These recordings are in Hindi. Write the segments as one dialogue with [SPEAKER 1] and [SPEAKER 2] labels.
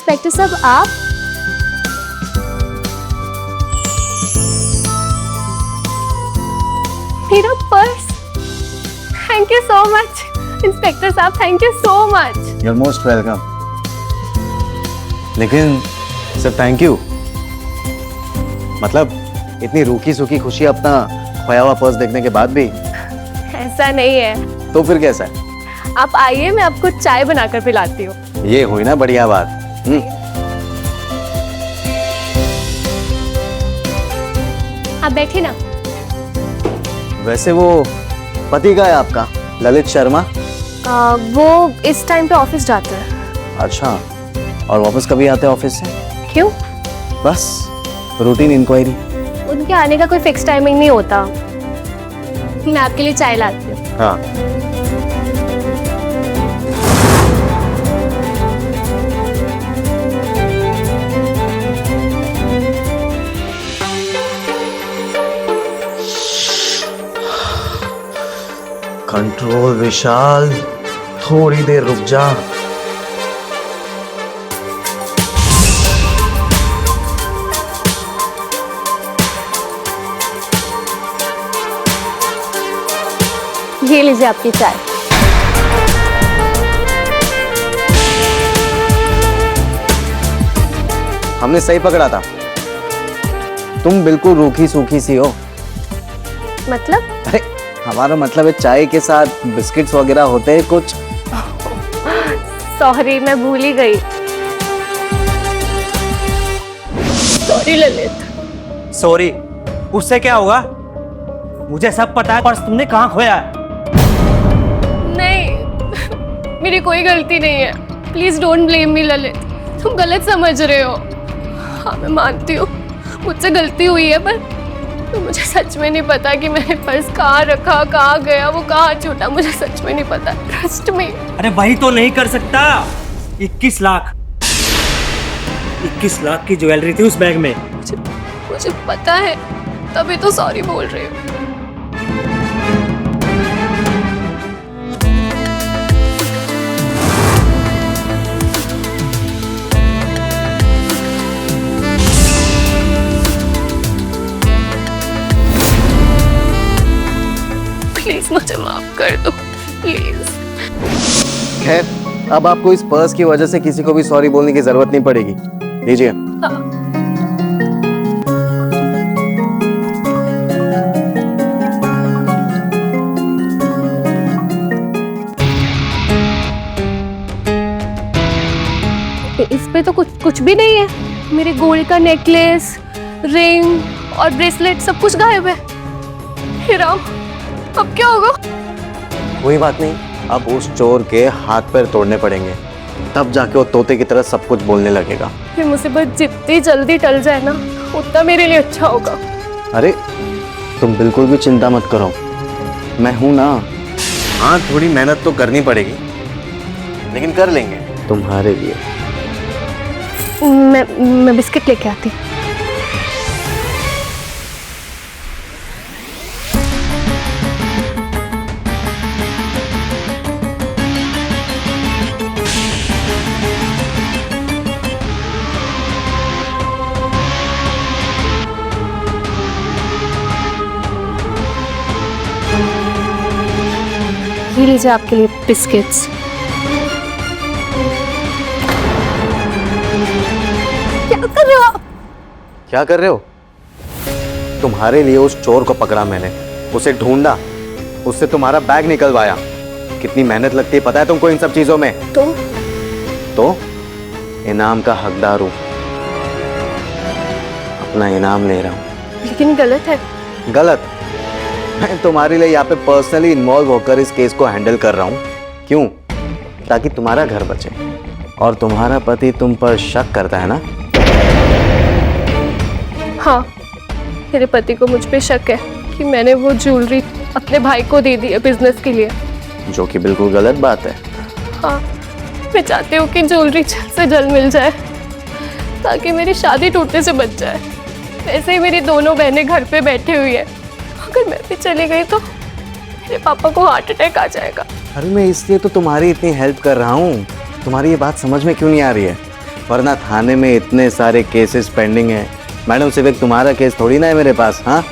[SPEAKER 1] इंस्पेक्टर साहब आप? मेरा पर्स। Thank you so much inspector साहब, thank you so much.
[SPEAKER 2] You are most welcome. लेकिन सिर्फ थैंक यू मतलब इतनी रूखी सूखी खुशी अपना खोया हुआ पर्स देखने के बाद भी?
[SPEAKER 1] ऐसा नहीं है।
[SPEAKER 2] तो फिर कैसा है?
[SPEAKER 1] आप आइए, मैं आपको चाय बनाकर पिलाती हूँ।
[SPEAKER 2] ये हुई ना बढ़िया बात।
[SPEAKER 1] आप बैठिए ना।
[SPEAKER 2] वैसे वो पति का है आपका, ललित शर्मा?
[SPEAKER 1] वो इस टाइम पे ऑफिस जाते हैं।
[SPEAKER 2] अच्छा, और वापस कभी आते हैं ऑफिस से?
[SPEAKER 1] क्यों?
[SPEAKER 2] बस रूटीन इंक्वायरी।
[SPEAKER 1] उनके आने का कोई फिक्स टाइमिंग नहीं होता। मैं आपके लिए चाय लाती हूँ।
[SPEAKER 2] हाँ। कंट्रोल विशाल, थोड़ी देर रुक जा।
[SPEAKER 1] ये लीजिए आपकी चाय।
[SPEAKER 2] हमने सही पकड़ा था, तुम बिल्कुल रूखी सूखी सी हो।
[SPEAKER 1] मतलब?
[SPEAKER 2] अरे हमारा मतलब है चाय के साथ बिस्किट्स वगैरह होते हैं कुछ।
[SPEAKER 1] सॉरी, मैं भूल ही गई। सॉरी ललित।
[SPEAKER 3] सॉरी उससे क्या होगा? मुझे सब पता है। पर्स तुमने कहाँ खोया है?
[SPEAKER 1] नहीं, मेरी कोई गलती नहीं है। Please don't blame me Lalit, तुम गलत समझ रहे हो। हाँ मैं मानती हूँ मुझसे गलती हुई है, पर तो मुझे सच में नहीं पता कि मैंने पर्स कहाँ रखा, कहाँ गया, वो कहाँ छूटा, मुझे सच में नहीं पता। Trust me.
[SPEAKER 3] अरे वही तो नहीं कर सकता। 21 लाख 21 लाख की ज्वेलरी थी उस बैग में।
[SPEAKER 1] मुझे पता है, तभी तो सॉरी बोल रही हूँ। प्लीज मुझे माफ कर दो, प्लीज।
[SPEAKER 2] खैर अब आपको इस पर्स की वजह से किसी को भी सॉरी बोलने की जरूरत नहीं पड़ेगी। लीजिए।
[SPEAKER 1] इस पे तो कुछ भी नहीं है। मेरे गोल्ड का नेकलेस, रिंग और ब्रेसलेट सब कुछ गायब है। हे राम, अब क्या होगा?
[SPEAKER 2] कोई बात नहीं, अब उस चोर के हाथ पैर तोड़ने पड़ेंगे, तब जाके वो तोते की तरह सब कुछ बोलने लगेगा।
[SPEAKER 1] ये मुसीबत जितनी जल्दी टल जाए ना, उतना मेरे लिए अच्छा होगा।
[SPEAKER 2] अरे तुम बिल्कुल भी चिंता मत करो, मैं हूं ना। हाँ थोड़ी मेहनत तो करनी पड़ेगी, लेकिन कर लेंगे तुम्हारे लिए।
[SPEAKER 1] मैं बिस्किट लेके आती। ये लीजिए आपके लिए बिस्किट्स। क्या कर रहे हो आप?
[SPEAKER 2] क्या कर रहे हो? तुम्हारे लिए उस चोर को पकड़ा मैंने, उसे ढूंढा, उससे तुम्हारा बैग निकलवाया। कितनी मेहनत लगती है पता है तुमको इन सब चीजों में? तो इनाम का हकदार हूं, अपना इनाम ले रहा हूं।
[SPEAKER 1] लेकिन गलत है।
[SPEAKER 2] गलत? मैं तुम्हारे लिए यहाँ पे पर्सनली इन्वॉल्व होकर इस केस को हैंडल कर रहा हूँ। क्यों? ताकि तुम्हारा घर बचे। और तुम्हारा पति तुम पर शक करता है ना?
[SPEAKER 1] हाँ, मेरे पति को मुझ पे शक है कि मैंने वो ज्वेलरी अपने भाई को दे दी है बिजनेस के लिए।
[SPEAKER 2] जो कि बिल्कुल गलत बात है।
[SPEAKER 1] हाँ, मैं चाहती हूँ कि ज्वेलरी जल्द से जल्द मिल जाए ताकि मेरी शादी टूटने से बच जाए। वैसे ही मेरी दोनों बहनें घर पे बैठी हुई है, अगर मैं भी चली गई तो मेरे पापा को हार्ट अटैक आ जाएगा।
[SPEAKER 2] अरे मैं इसलिए तो तुम्हारी इतनी हेल्प कर रहा हूँ, तुम्हारी ये बात समझ में क्यों नहीं आ रही है? वरना थाने में इतने सारे केसेस पेंडिंग हैं। मैडम सिर्फ एक तुम्हारा केस थोड़ी ना है मेरे पास। हाँ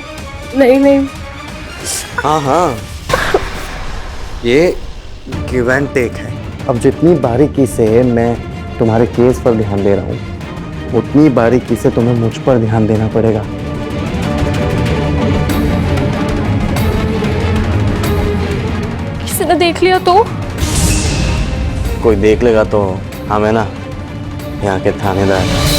[SPEAKER 1] नहीं नहीं,
[SPEAKER 2] हाँ हाँ, ये गिव एंड टेक है। अब जितनी बारीकी से मैं तुम्हारे केस पर ध्यान दे रहा हूँ, उतनी बारीकी से तुम्हें मुझ पर ध्यान देना पड़ेगा।
[SPEAKER 1] किसी ने देख लिया तो?
[SPEAKER 2] कोई देख लेगा तो हम है ना यहाँ के थानेदार।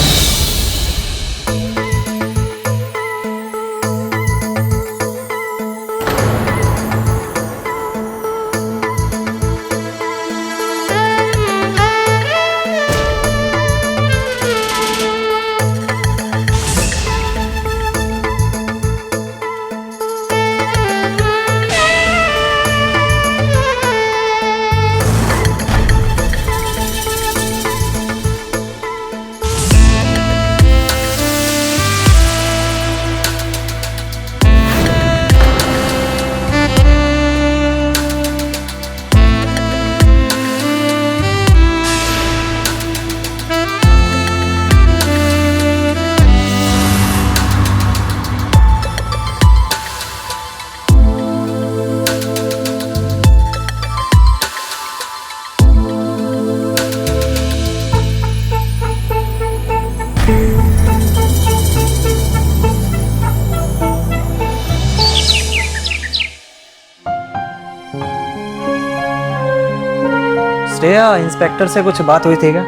[SPEAKER 3] श्रेया, इंस्पेक्टर से कुछ बात हुई थी क्या?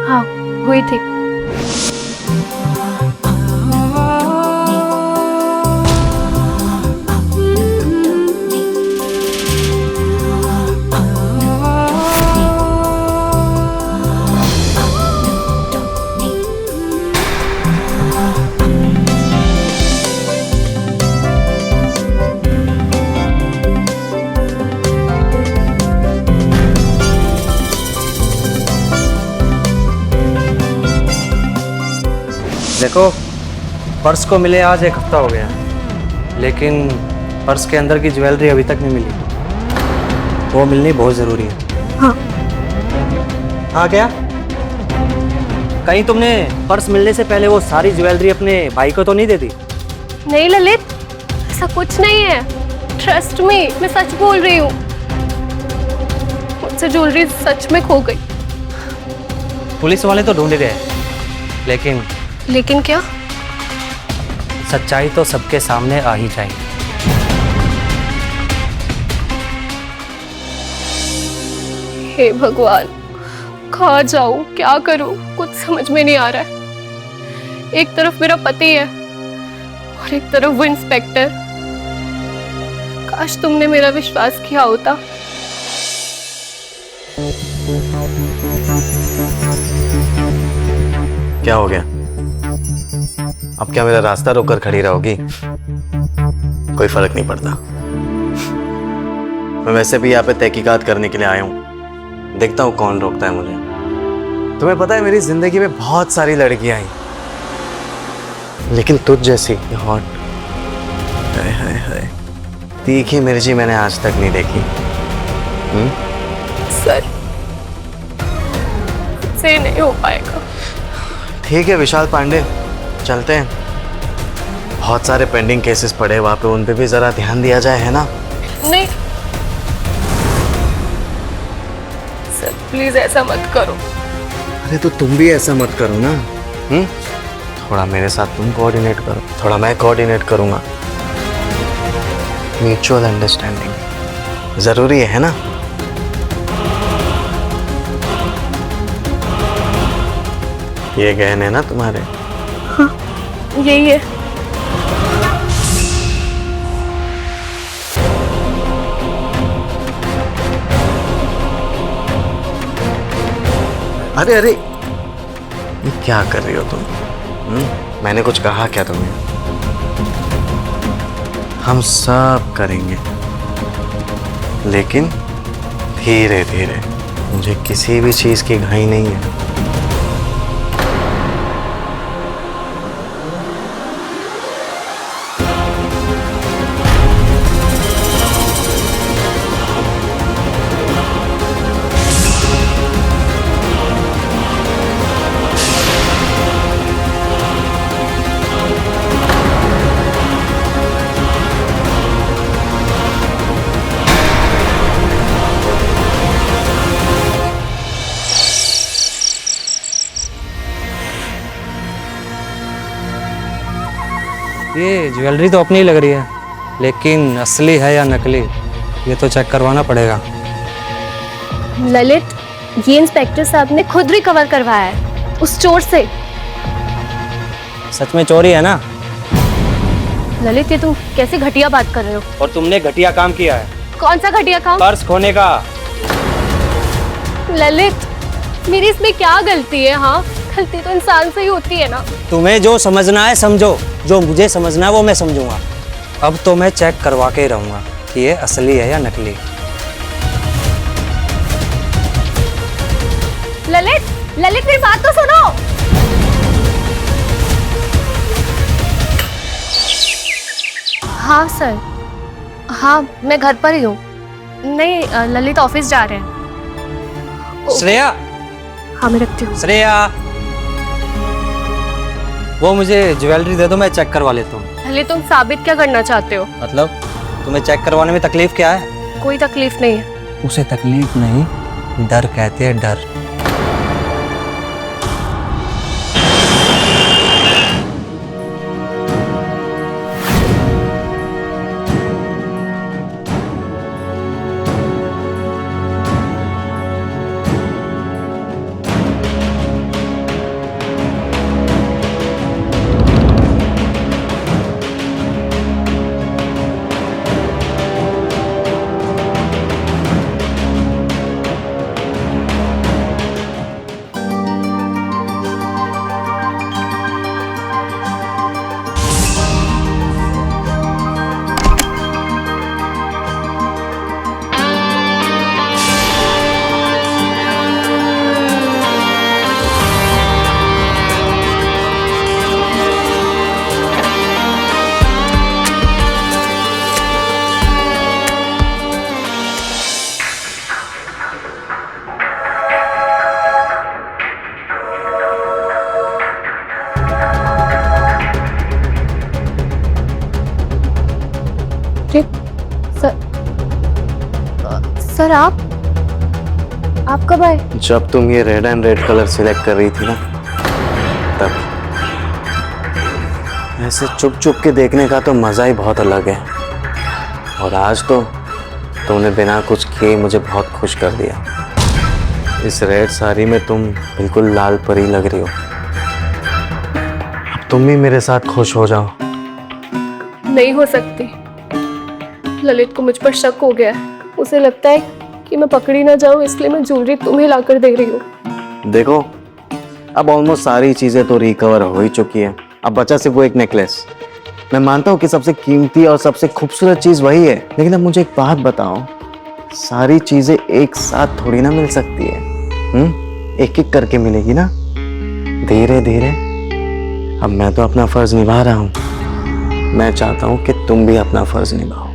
[SPEAKER 1] हाँ हुई थी।
[SPEAKER 3] देखो, पर्स को मिले आज 1 हफ्ता हो गया, लेकिन पर्स के अंदर की ज्वेलरी अभी तक नहीं मिली। वो मिलनी बहुत ज़रूरी है।
[SPEAKER 1] हाँ
[SPEAKER 3] हाँ क्या? कहीं तुमने पर्स मिलने से पहले वो सारी ज्वेलरी अपने भाई को तो नहीं दे दी?
[SPEAKER 1] नहीं ललित, ऐसा कुछ नहीं है। ट्रस्ट मी, मैं सच बोल रही हूँ। मुझसे ज्वेलरी सच में खो गई।
[SPEAKER 3] पुलिस वाले तो ढूंढ रहे, लेकिन
[SPEAKER 1] क्या?
[SPEAKER 3] सच्चाई तो सबके सामने आ ही जाएगी।
[SPEAKER 1] हे भगवान, कहाँ जाऊं, क्या करूं, कुछ समझ में नहीं आ रहा है। एक तरफ मेरा पति है और एक तरफ वो इंस्पेक्टर। काश तुमने मेरा विश्वास किया होता।
[SPEAKER 2] क्या हो गया? अब क्या मेरा रास्ता रोककर खड़ी रहोगी? कोई फर्क नहीं पड़ता। मैं वैसे भी यहाँ पे तहकीकात करने के लिए आया हूँ। देखता हूँ कौन रोकता है मुझे। तुम्हें पता है मेरी जिंदगी में बहुत सारी लड़कियां आई, लेकिन तुझ जैसी हॉट, हाय हाय हाय, तीखी मिर्ची मैंने आज तक नहीं देखी।
[SPEAKER 1] सर, से नहीं हो पाएगा।
[SPEAKER 2] ठीक है विशाल पांडे, चलते हैं। बहुत सारे पेंडिंग केसेस पड़े वहाँ पे, उन पे भी जरा ध्यान दिया जाए, है ना?
[SPEAKER 1] नहीं सर, प्लीज ऐसा मत करो।
[SPEAKER 2] अरे तो तुम भी ऐसा मत करो ना। थोड़ा मेरे साथ तुम कोऑर्डिनेट करो, थोड़ा मैं कोऑर्डिनेट करूँगा। म्यूचुअल अंडरस्टैंडिंग जरूरी है ना? ये गहने ना तुम्हारे?
[SPEAKER 1] हाँ यही है।
[SPEAKER 2] अरे अरे, ये क्या कर रही हो तुम? मैंने कुछ कहा क्या तुम्हें? हम सब करेंगे, लेकिन धीरे धीरे। मुझे किसी भी चीज की घाई नहीं है।
[SPEAKER 3] ये ज्वेलरी तो अपनी लग रही है, लेकिन असली है या नकली ये तो चेक करवाना पड़ेगा।
[SPEAKER 1] ललित, ये इंस्पेक्टर साहब ने खुद रिकवर करवाया है उस चोर से।
[SPEAKER 3] सच में चोरी है ना?
[SPEAKER 1] ललित, ये तुम कैसे घटिया बात कर रहे हो?
[SPEAKER 3] और तुमने घटिया काम किया है।
[SPEAKER 1] कौन सा घटिया काम?
[SPEAKER 3] पर्स खोने का।
[SPEAKER 1] ललित, मेरी इसमें क्या गलती है? हाँ, गलती तो इंसान से ही होती है ना।
[SPEAKER 3] तुम्हें जो समझना है समझो, जो मुझे समझना है वो मैं समझूंगा। अब तो मैं चेक करवा के ही रहूंगा कि ये असली है या नकली।
[SPEAKER 1] ललित, ललित, मेरी बात तो सुनो। हाँ सर, हाँ मैं घर पर ही हूँ। नहीं, ललित ऑफिस जा रहे हैं।
[SPEAKER 3] श्रेया।
[SPEAKER 1] हाँ मैं रखती हूँ।
[SPEAKER 3] श्रेया, वो मुझे ज्वेलरी दे दो, मैं चेक करवा लेता हूँ।
[SPEAKER 1] ललित, तुम साबित क्या करना चाहते हो?
[SPEAKER 3] मतलब तुम्हें चेक करवाने में तकलीफ क्या है?
[SPEAKER 1] कोई तकलीफ नहीं है।
[SPEAKER 3] उसे तकलीफ नहीं, डर कहते हैं, डर।
[SPEAKER 1] सर आप कब आए?
[SPEAKER 2] जब तुम ये red and red colour select कर रही थी ना, तब। ऐसे चुप चुप के देखने का तो मज़ा ही बहुत अलग है। और आज तो तुमने बिना कुछ किए मुझे बहुत खुश कर दिया। इस रेड साड़ी में तुम बिल्कुल लाल परी लग रही हो। अब तुम भी मेरे साथ खुश हो जाओ।
[SPEAKER 1] नहीं हो सकती। ललित को मुझ पर शक हो गया है। उसे लगता है कि मैं पकड़ी ना जाऊं, इसलिए मैं ज्वेलरी तुम्हें लाकर दे रही हूँ।
[SPEAKER 2] देखो, अब ऑलमोस्ट सारी चीज़ें तो रिकवर हो ही चुकी है। अब बचा सिर्फ वो एक नेकलेस। मैं मानता हूँ कि सबसे कीमती और सबसे खूबसूरत चीज़ वही है, लेकिन अब मुझे एक बात बताओ, सारी चीज़ें एक साथ थोड़ी ना मिल सकती है। एक एक करके मिलेगी ना, धीरे धीरे। अब मैं तो अपना फर्ज निभा रहा हूँ, मैं चाहता हूँ कि तुम भी अपना फर्ज निभाओ।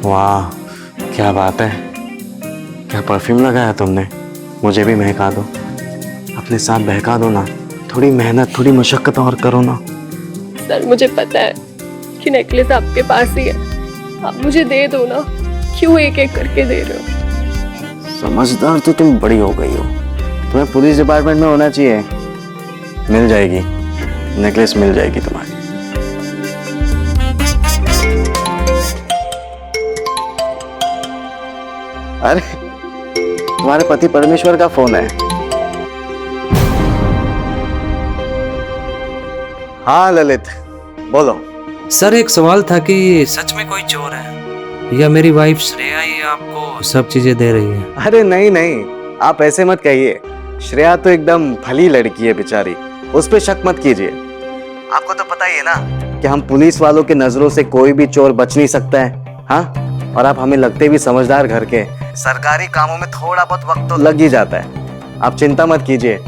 [SPEAKER 2] वाह, क्या बात है, क्या परफ्यूम लगाया तुमने। मुझे भी महका दो, अपने साथ बहका दो ना। थोड़ी मेहनत, थोड़ी मशक्कत और करो ना।
[SPEAKER 1] सर, मुझे पता है कि नेकलेस आपके पास ही है, आप मुझे दे दो ना। क्यों एक एक करके दे रहे हो?
[SPEAKER 2] समझदार तो तुम बड़ी हो गई हो। तुम्हें पुलिस डिपार्टमेंट में होना चाहिए। मिल जाएगी, नेकलेस मिल जाएगी तुम्हारी। अरे, तुम्हारे पति परमेश्वर का फोन है। हाँ ललित, बोलो।
[SPEAKER 3] सर, एक सवाल था कि सच में कोई चोर है या मेरी वाइफ श्रेया ही आपको सब चीजें दे रही है?
[SPEAKER 2] अरे नहीं नहीं, आप ऐसे मत कहिए। श्रेया तो एकदम भली लड़की है बेचारी, उस पर शक मत कीजिए। आपको तो पता ही है ना कि हम पुलिस वालों के नजरों से कोई भी चोर बच नहीं सकता है। हाँ, और आप हमें लगते भी समझदार घर के। सरकारी कामों में थोड़ा बहुत वक्त तो लग ही जाता है। आप चिंता मत कीजिए,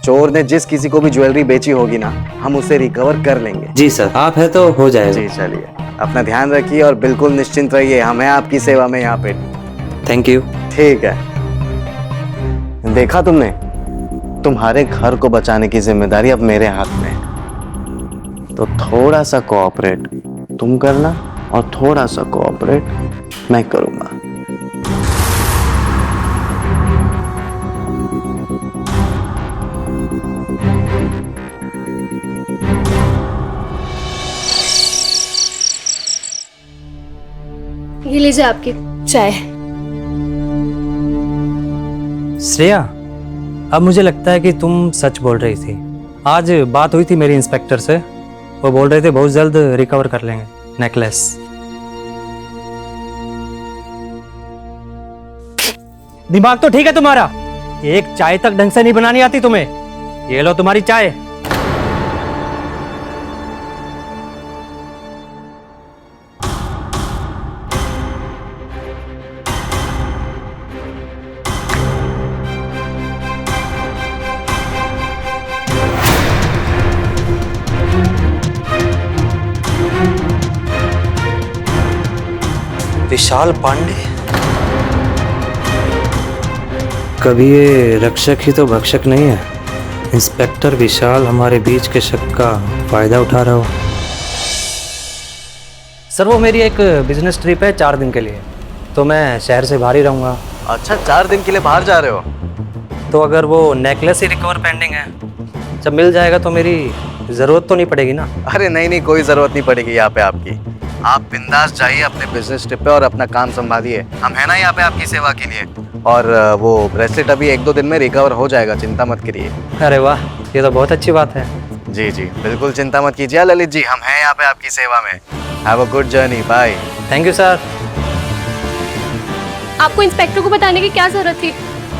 [SPEAKER 2] चोर ने जिस किसी को भी ज्वेलरी बेची होगी ना, हम उसे रिकवर कर लेंगे।
[SPEAKER 3] जी सर, आप है तो हो जाएगा।
[SPEAKER 2] जी चलिए, अपना ध्यान रखिए और बिल्कुल निश्चिंत रहिए, हम हैं आपकी सेवा में यहाँ पे।
[SPEAKER 3] Thank you.
[SPEAKER 2] ठीक है। देखा तुमने, तुम्हारे घर को बचाने की जिम्मेदारी अब मेरे हाथ में है। तो थोड़ा सा कोऑपरेट तुम करना और थोड़ा सा कोऑपरेट मैं करूंगा।
[SPEAKER 1] लीजिए आपकी चाय।
[SPEAKER 3] श्रेया, अब मुझे लगता है कि तुम सच बोल रही थी। आज बात हुई थी मेरी इंस्पेक्टर से, वो बोल रहे थे बहुत जल्द रिकवर कर लेंगे नेकलेस। दिमाग तो ठीक है तुम्हारा, एक चाय तक ढंग से नहीं बनानी आती तुम्हें। ये लो तुम्हारी चाय। विशाल पांडे, कभी ये रक्षक ही तो भक्षक नहीं है। इंस्पेक्टर विशाल हमारे बीच के शक का फायदा उठा रहा हो। सर वो मेरी एक बिजनेस ट्रिप है 4 दिन के लिए, तो मैं शहर से बाहर ही रहूँगा।
[SPEAKER 2] अच्छा, 4 दिन के लिए बाहर जा रहे हो?
[SPEAKER 3] तो अगर वो नेकलेस ही रिकवर पेंडिंग है, जब मिल जाएगा तो मेरी ज़रूरत तो नहीं पड़ेगी ना?
[SPEAKER 2] अरे नहीं नहीं, कोई जरूरत नहीं पड़ेगी यहाँ पे आपकी। आप बिंदास जाइए अपने बिजनेस ट्रिप पे और अपना काम संभालिए। हम है ना यहाँ पे आपकी सेवा के लिए। और वो ब्रेसलेट अभी 1-2 दिन में रिकवर हो जाएगा, चिंता मत करिए।
[SPEAKER 3] अरे वाह, ये तो बहुत अच्छी बात है।
[SPEAKER 2] जी जी, बिल्कुल चिंता मत कीजिए ललित जी, हम हैं यहाँ पे आपकी सेवा में। Have a good journey, bye.
[SPEAKER 3] Thank you sir.
[SPEAKER 1] आपको इंस्पेक्टर को बताने की क्या जरूरत थी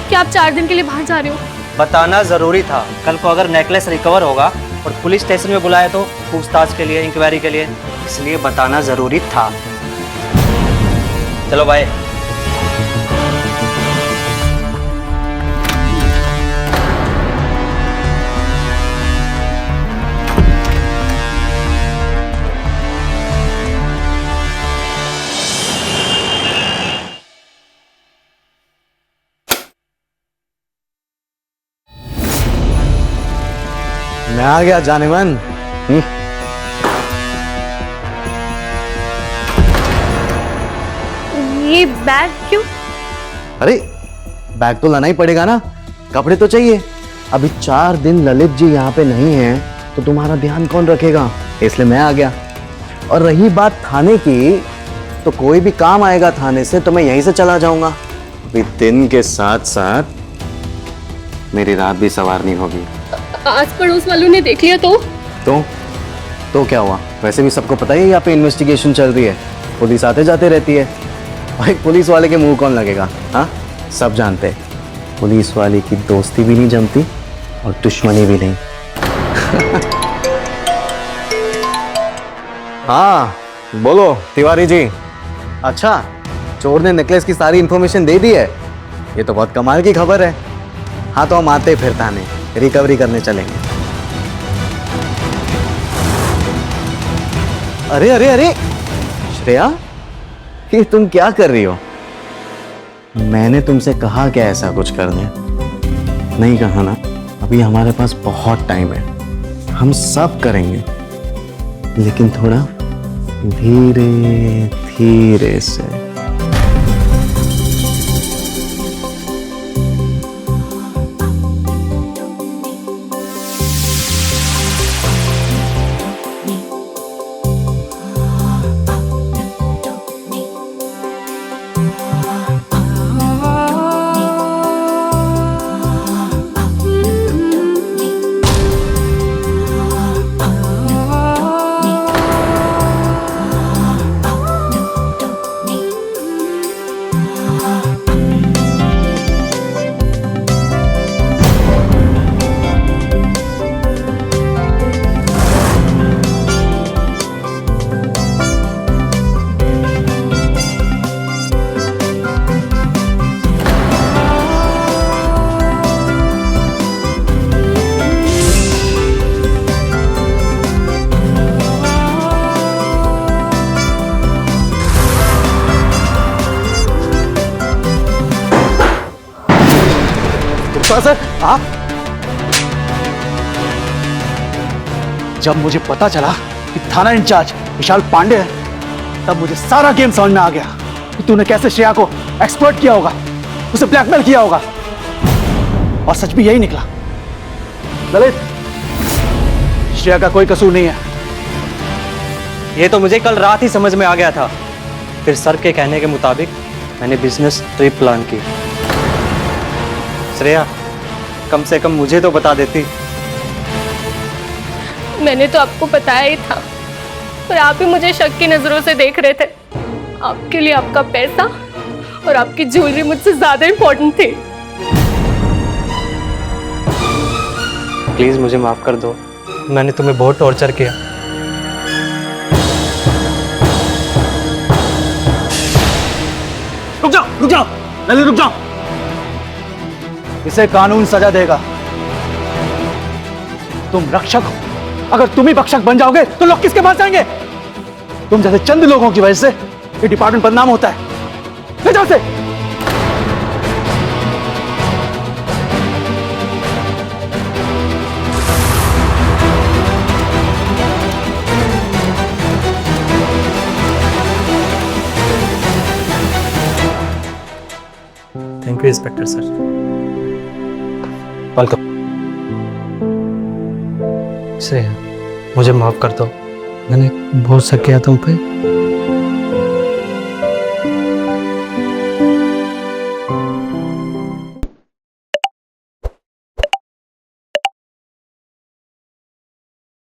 [SPEAKER 1] कि आप 4 दिन के लिए बाहर जा रहे हो?
[SPEAKER 3] बताना ज़रूरी था। कल को अगर नेकलेस रिकवर होगा और पुलिस स्टेशन में बुलाया तो पूछताछ के लिए, इंक्वायरी के लिए, इसलिए बताना ज़रूरी था। चलो बाय।
[SPEAKER 2] मैं आ गया जाने मन।
[SPEAKER 1] ये बैग क्यों?
[SPEAKER 2] अरे बैग तो लाना ही पड़ेगा ना, कपड़े तो चाहिए। अभी 4 दिन ललित जी यहाँ पे नहीं है तो तुम्हारा ध्यान कौन रखेगा, इसलिए मैं आ गया। और रही बात थाने की, तो कोई भी काम आएगा थाने से तो मैं यहीं से चला जाऊंगा। अभी दिन के साथ साथ मेरी रात भी सवारनी होगी।
[SPEAKER 1] आस पड़ोस वालों ने देख लिया
[SPEAKER 2] तो क्या हुआ? वैसे भी सबको पता ही है यहाँ पे इन्वेस्टिगेशन चल रही है, पुलिस आते जाते रहती है। भाई पुलिस वाले के मुंह कौन लगेगा? हाँ, सब जानते हैं पुलिस वाले की दोस्ती भी नहीं जमती और दुश्मनी भी नहीं। हाँ बोलो तिवारी जी। अच्छा, चोर ने नेकलेस की सारी इंफॉर्मेशन दे दी है, ये तो बहुत कमाल की खबर है। हाँ तो हम आते फिर थाने रिकवरी करने चलेंगे। अरे अरे अरे श्रेया, ये तुम क्या कर रही हो? मैंने तुमसे कहा क्या ऐसा कुछ करने? नहीं कहा ना। अभी हमारे पास बहुत टाइम है, हम सब करेंगे, लेकिन थोड़ा धीरे धीरे से।
[SPEAKER 4] सर आप, जब मुझे पता चला कि थाना इंचार्ज विशाल पांडे है, तब मुझे सारा गेम समझ में आ गया कि तूने कैसे श्रेया को एक्सप्लॉइट किया होगा, उसे ब्लैकमेल किया होगा। और सच भी यही निकला। ललित, श्रेया का कोई कसूर नहीं है।
[SPEAKER 3] ये तो मुझे कल रात ही समझ में आ गया था। फिर सर के कहने के मुताबिक मैंने बिजनेस ट्रिप प्लान की। श्रेया, कम से कम मुझे तो बता देती।
[SPEAKER 1] मैंने तो आपको बताया ही था, पर आप ही मुझे शक की नजरों से देख रहे थे। आपके लिए आपका पैसा और आपकी ज्वेलरी मुझसे ज्यादा इंपॉर्टेंट थी।
[SPEAKER 3] प्लीज मुझे माफ कर दो, मैंने तुम्हें बहुत टॉर्चर किया।
[SPEAKER 4] रुक जाओ ललित, रुक जाओ। इसे कानून सजा देगा। तुम रक्षक हो, अगर तुम ही भक्षक बन जाओगे तो लोग किसके पास जाएंगे? तुम जैसे चंद लोगों की वजह से ये डिपार्टमेंट बदनाम होता है। ले जाओ से।
[SPEAKER 3] Thank you inspector sir.
[SPEAKER 4] Welcome.
[SPEAKER 3] Shreya, मुझे माफ कर दो, मैंने बहुत शक किया तुम पे।